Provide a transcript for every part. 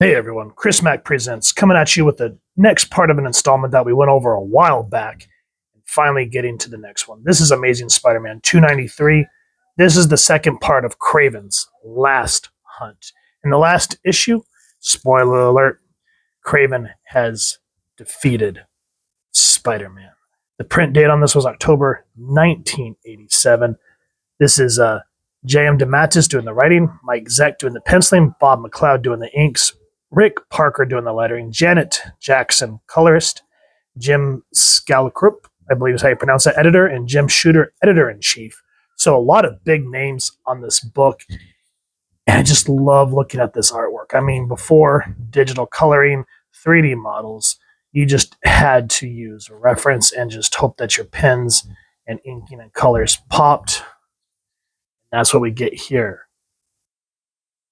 Hey everyone, Chris Mack Presents, coming at you with the next part of an installment that we went over a while back, and finally getting to the next one. This is Amazing Spider-Man 293. This is the second part of Kraven's last hunt. In the last issue, spoiler alert, Kraven has defeated Spider-Man. The print date on this was October 1987. This is J.M. DeMatteis doing the writing, Mike Zeck doing the penciling, Bob McLeod doing the inks, Rick Parker doing the lettering, Janet Jackson, colorist, Jim Scalacrup, I believe is how you pronounce that, editor, and Jim Shooter, editor-in-chief. So a lot of big names on this book, and I just love looking at this artwork. I mean, before digital coloring, 3D models, you just had to use a reference and just hope that your pens and inking and colors popped. That's what we get here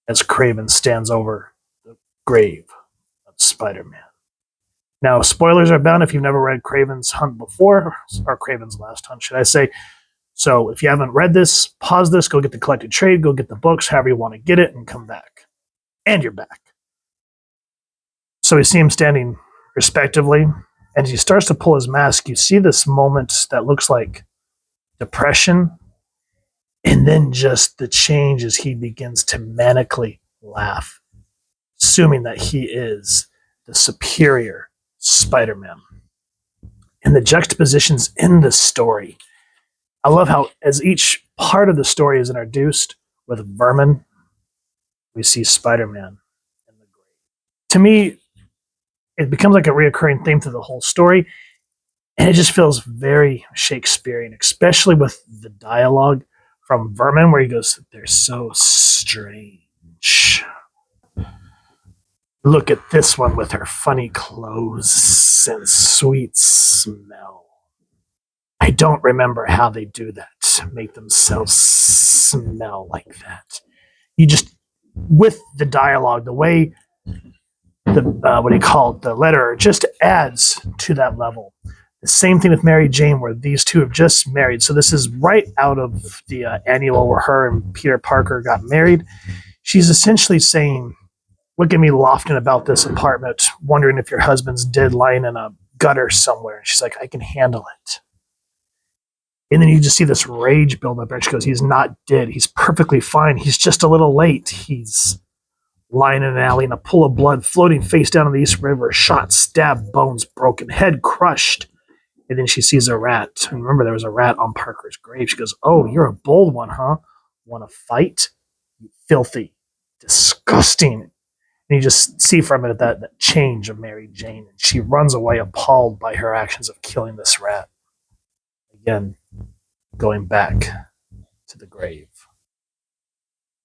as Kraven stands over the grave of Spider-Man. Now, spoilers are bound if you've never read Kraven's Hunt before, or Kraven's Last Hunt, should I say. So if you haven't read this, pause this, go get the collected trade, go get the books, however you want to get it, and come back. And you're back. So we see him standing respectively, and as he starts to pull his mask, you see this moment that looks like depression, and then just the change as he begins to manically laugh, assuming that he is the superior Spider-Man. And the juxtapositions in the story. I love how as each part of the story is introduced with Vermin, we see Spider-Man in the grave. To me, it becomes like a reoccurring theme through the whole story, and it just feels very Shakespearean, especially with the dialogue from Vermin, where he goes, "They're so strange. Look at this one with her funny clothes and sweet smell. I don't remember how they do that, make themselves smell like that." You just, with the dialogue, the way the what do you call it, the letter just adds to that level. The same thing with Mary Jane, where these two have just married. So this is right out of the annual where her and Peter Parker got married. She's essentially saying, "Look at me lofting about this apartment, wondering if your husband's dead lying in a gutter somewhere." She's like, "I can handle it." And then you just see this rage build up. And she goes, "He's not dead. He's perfectly fine. He's just a little late. He's lying in an alley in a pool of blood, floating face down in the East River, shot, stabbed, bones broken, head crushed." And then she sees a rat. And remember, there was a rat on Parker's grave. She goes, "Oh, you're a bold one, huh? Want to fight? You filthy, disgusting." And you just see from it that change of Mary Jane. And she runs away appalled by her actions of killing this rat. Again, going back to the grave.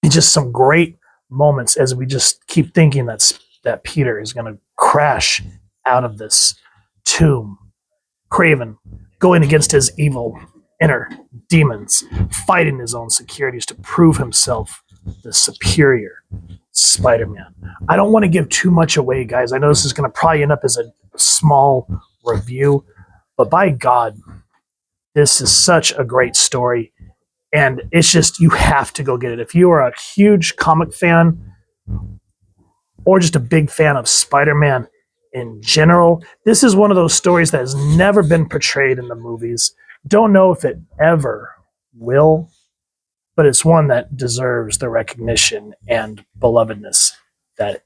And just some great moments as we just keep thinking that Peter is going to crash out of this tomb. Kraven going against his evil inner demons, fighting his own securities to prove himself the superior Spider-Man. I don't want to give too much away, guys. I know this is going to probably end up as a small review, but by God, this is such a great story. And it's just, you have to go get it. If you are a huge comic fan or just a big fan of Spider-Man in general, this is one of those stories that has never been portrayed in the movies. Don't know if it ever will, but it's one that deserves the recognition and belovedness that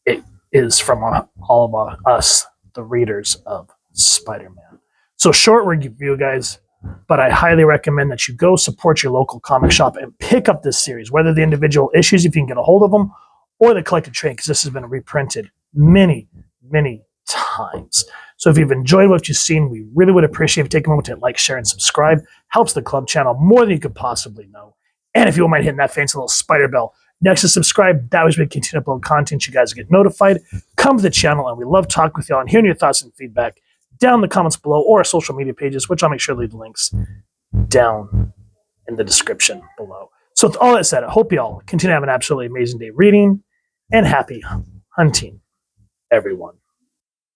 it is from all of us, the readers of Spider-Man. So short review, guys, but I highly recommend that you go support your local comic shop and pick up this series, whether the individual issues, if you can get a hold of them, or the collected trade, because this has been reprinted many times. So if you've enjoyed what you've seen, we really would appreciate if you take a moment to like, share, and subscribe. Helps the club channel more than you could possibly know. And if you don't mind hitting that fancy little spider bell next to subscribe, that way we continue to upload content, you guys get notified. Come to the channel, and we love talking with y'all and hearing your thoughts and feedback down in the comments below or our social media pages, which I'll make sure to leave the links down in the description below. So with all that said, I hope y'all continue to have an absolutely amazing day reading, and happy hunting, everyone.